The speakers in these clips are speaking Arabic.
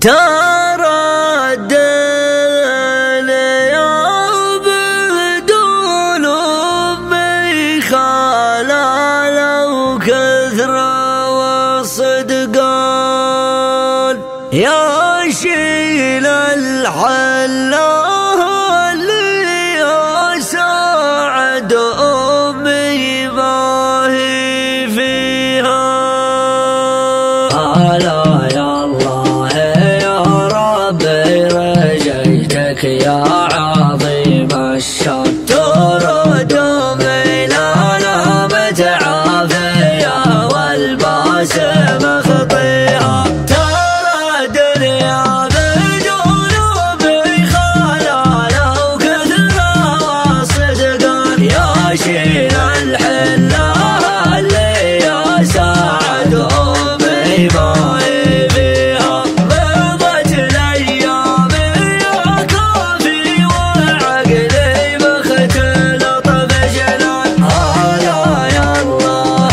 تردد اليوم بدون أمي خلال وكثرة وصدقان يا شيل الحلا اللي أساعد أمي ما هي فيها. هلا يا الله يا ربي رجيتك يا عظيم الشان ترد أمي لنا متعافية والباس مخطيها. تردد يا بدون أمي خلال وكثرة وصدقان يا شيل الحلا اللي يساعد أمي ما هي فيها. مضت الأيام يا كافي وعقلي مختلط بجنان. هلا يا الله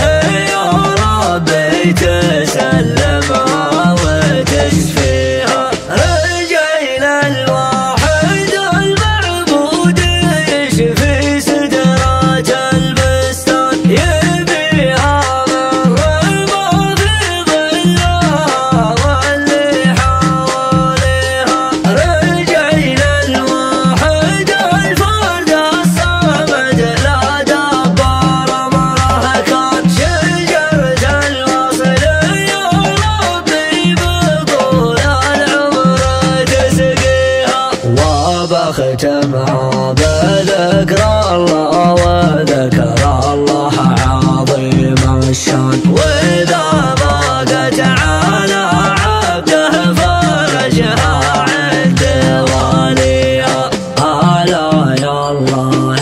يا ربي تسلمها وتشفيها. رجينا الواحد المعبود يشفي سدرات البستان يبيها من رمى في ظلها واللي حواليها. رجينا الواحد الفرد الصمد لا دبر امره كان شجرة الوصل يا ربي بطول العمر تسقيها. وبختمها بذكر الله وذكر الله عظيم الشان وإذا ضاقت على عبده فرجها عند واليها. هلا يا الله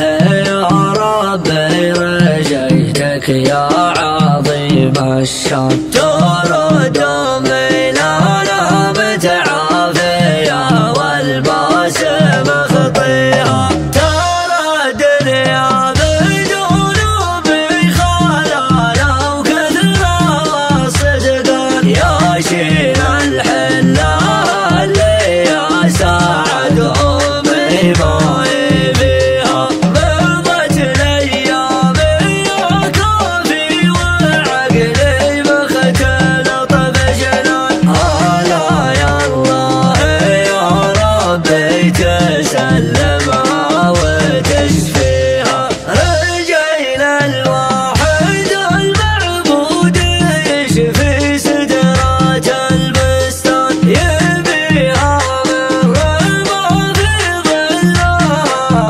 يا ربي رجيتك يا عظيم الشان ترد أمي لنا متعافية والباس مخطيها. تردد يا بدون أمي خلال وكثرة وصدقان يا شيل الحلا اللي يساعد أمي ما هي فيها. مضت الأيام يا كافي وعقلي مختلط بجنان. هلا يا الله يا ربي تسلمها وتشفيها. رجينا الواحد المعبود يشفي سدرات البستان يبيها من رمى في ظلها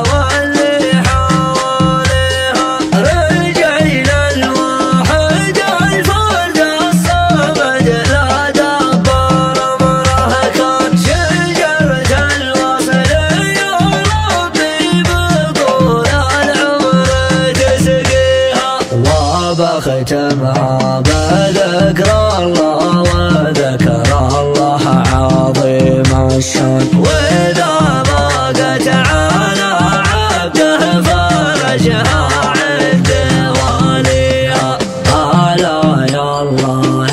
واللي حواليها. رجينا الواحد الفرد الصمد لا دبر امره كان شجرة الوصل يا ربي بطول العمر تسقيها. وبختمها بذكر الله وذكر الله عظيم الشان وإذا ضاقت على عبده فرجها عند واليها. هلا يا الله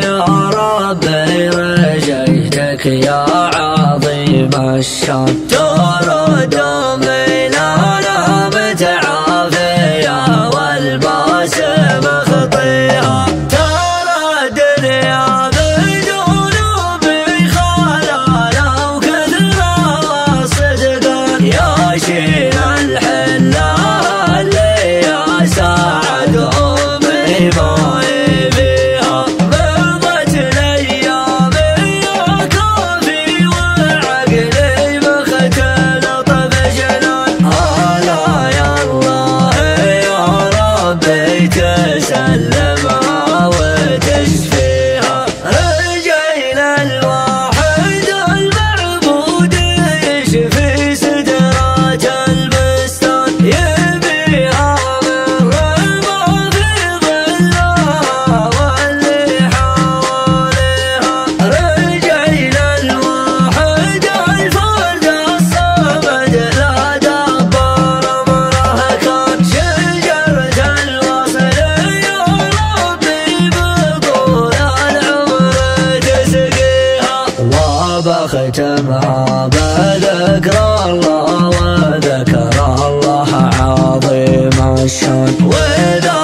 يا ربي رجيتك يا عظيم الشان ترد أمي لنا متعافية والباس مخطيها. تردد يا بدون أمي خلال وكثرة وصدقان يا شيل الحلا اللي يساعد أمي ما هي فيها. مضت الأيام يا كافي وعقلي مختلط بختمها بذكر الله وذكر الله عظيم الشان.